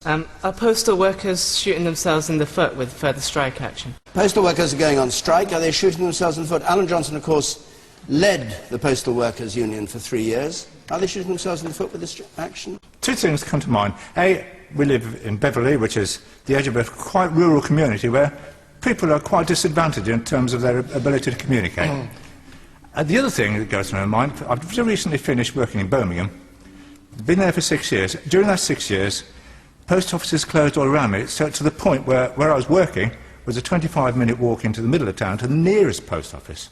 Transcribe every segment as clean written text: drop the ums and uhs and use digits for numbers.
Are postal workers shooting themselves in the foot with further strike action? Postal workers are going on strike. Are they shooting themselves in the foot? Alan Johnson, of course, led the Postal Workers Union for 3 years. Are they shooting themselves in the foot with this action? Two things come to mind. A, we live in Beverley, which is the edge of a quite rural community where people are quite disadvantaged in terms of their ability to communicate. The other thing that goes to my mind, I've recently finished working in Birmingham, been there for 6 years. During that 6 years, post offices closed all around me, so to the point where I was working was a 25-minute walk into the middle of town to the nearest post office.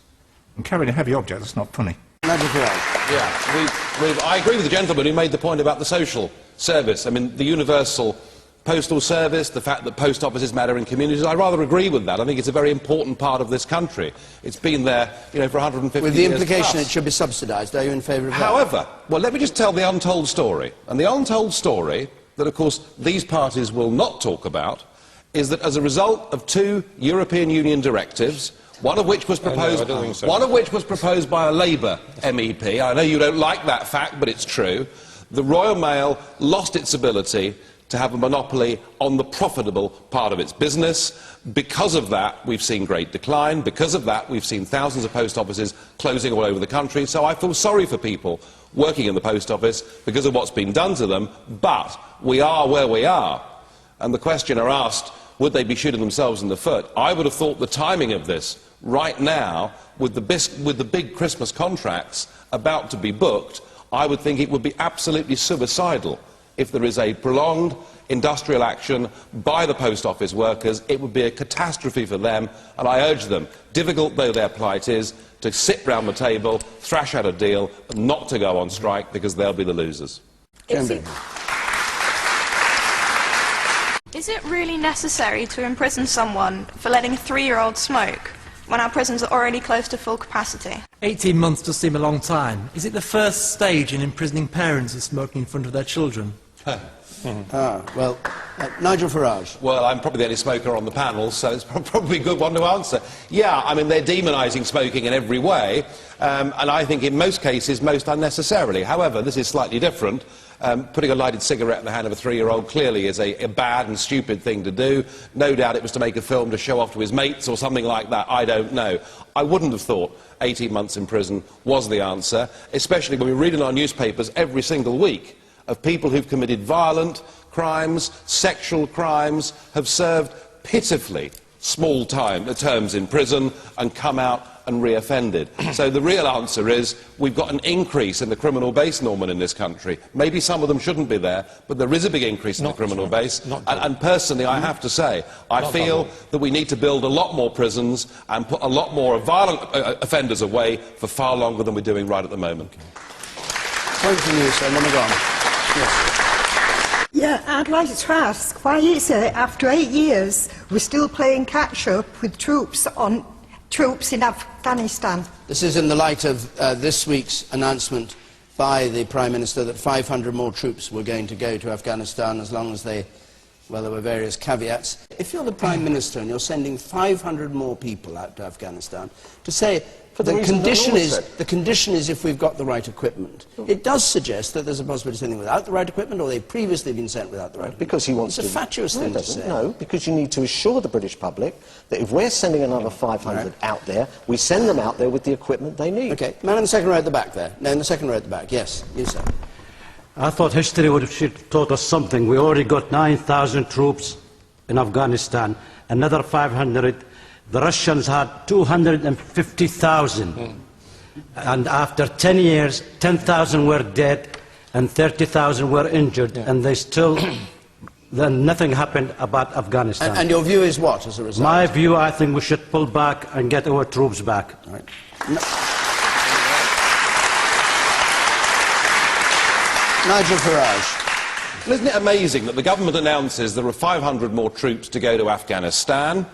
And carrying a heavy object, that's not funny. Nigel Farage. Yeah, I agree with the gentleman who made the point about the social service. I mean, the universal postal service, the fact that post offices matter in communities, I rather agree with that. I think it's a very important part of this country. It's been there, you know, for 150 years. With the implication plus. It should be subsidised. Are you in favour of that? However, well, let me just tell the untold story. And the untold story that, of course, these parties will not talk about is that as a result of 2 European Union directives, one of which was proposed by a Labour MEP. I know you don't like that fact, but it's true. The Royal Mail lost its ability to have a monopoly on the profitable part of its business. Because of that, we've seen great decline. Because of that, we've seen thousands of post offices closing all over the country. So I feel sorry for people working in the post office because of what's been done to them, but we are where we are. And the questioner asked, would they be shooting themselves in the foot? I would have thought the timing of this, right now, with the big Christmas contracts about to be booked, I would think it would be absolutely suicidal if there is a prolonged industrial action by the post office workers. It would be a catastrophe for them, and I urge them, difficult though their plight is, to sit round the table, thrash out a deal, and not to go on strike, because they'll be the losers. Is it really necessary to imprison someone for letting a 3-year-old smoke when our prisons are already close to full capacity? 18 months does seem a long time. Is it the first stage in imprisoning parents of smoking in front of their children? Nigel Farage. Well, I'm probably the only smoker on the panel, so it's probably a good one to answer. Yeah, I mean, they're demonising smoking in every way, and I think in most cases most unnecessarily. However, this is slightly different. Putting a lighted cigarette in the hand of a 3-year-old clearly is a bad and stupid thing to do. No doubt it was to make a film to show off to his mates or something like that. I don't know. I wouldn't have thought 18 months in prison was the answer, especially when we read in our newspapers every single week of people who've committed violent crimes, sexual crimes, have served pitifully small terms in prison and come out and re-offended. So the real answer is we've got an increase in the criminal base, Norman, in this country. Maybe some of them shouldn't be there, but there is a big increase in the criminal base. And personally, I have to say, I feel that we need to build a lot more prisons and put a lot more violent offenders away for far longer than we're doing right at the moment. Point from you, sir, and then we go on. Yes. Yeah, I'd like to ask, why is it after 8 years we're still playing catch-up with troops in Afghanistan? This is in the light of this week's announcement by the Prime Minister that 500 more troops were going to go to Afghanistan as long as they... Well, there were various caveats. If you're the Prime Minister and you're sending 500 more people out to Afghanistan, to say the condition is if we've got the right equipment, it does suggest that there's a possibility of sending without the right equipment, or they've previously been sent without the right equipment. Because he wants it's a fatuous thing to say. No, because you need to assure the British public that if we're sending another 500 out there, we send them out there with the equipment they need. OK, man in the second row at the back there. No, in the second row at the back. Yes, you, sir. I thought history would have taught us something. We already got 9,000 troops in Afghanistan, another 500. The Russians had 250,000. And after 10 years, 10,000 were dead and 30,000 were injured, and they still... Then nothing happened about Afghanistan. And your view is what, as a result? My view, I think we should pull back and get our troops back. All right. Nigel Farage. Isn't it amazing that the government announces there are 500 more troops to go to Afghanistan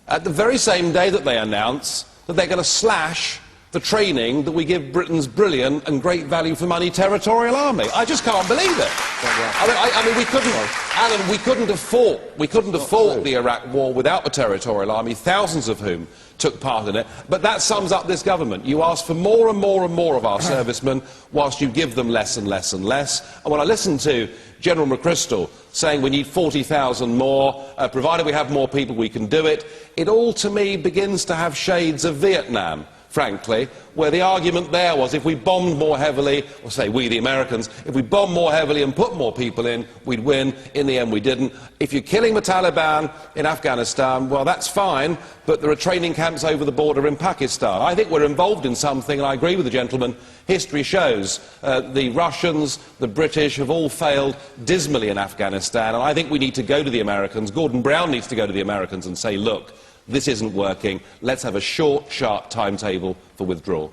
at the very same day that they announce that they're going to slash the training that we give Britain's brilliant and great value for money territorial army. I just can't believe it. I mean, we couldn't, Alan, we couldn't have fought the Iraq war without the territorial army, thousands of whom took part in it. But that sums up this government. You ask for more and more and more of our servicemen, whilst you give them less and less and less. And when I listen to General McChrystal saying we need 40,000 more, provided we have more people, we can do it, it all to me begins to have shades of Vietnam, frankly, where the argument there was if we bombed more heavily, or say we the Americans, if we bombed more heavily and put more people in, we'd win. In the end we didn't. If you're killing the Taliban in Afghanistan, well that's fine, but there are training camps over the border in Pakistan. I think we're involved in something, and I agree with the gentleman, history shows the Russians, the British have all failed dismally in Afghanistan, and I think we need to go to the Americans, Gordon Brown needs to go to the Americans and say, look, this isn't working. Let's have a short, sharp timetable for withdrawal.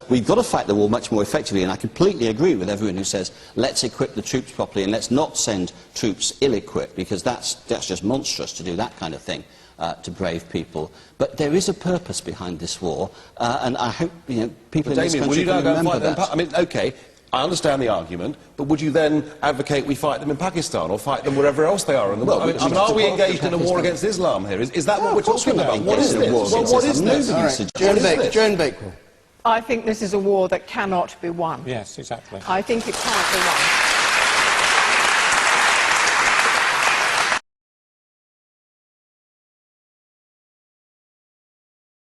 We've got to fight the war much more effectively, and I completely agree with everyone who says let's equip the troops properly and let's not send troops ill-equipped, because that's just monstrous to do that kind of thing to brave people. But there is a purpose behind this war, and I hope people in this country can remember that. I mean, OK, I understand the argument, but would you then advocate we fight them in Pakistan or fight them wherever else they are in the world? I mean, are we engaged in a war against Islam here? Is that what we're talking about? What is this? What is this? Joan Bakewell. I think this is a war that cannot be won. Yes, exactly. I think it cannot be won.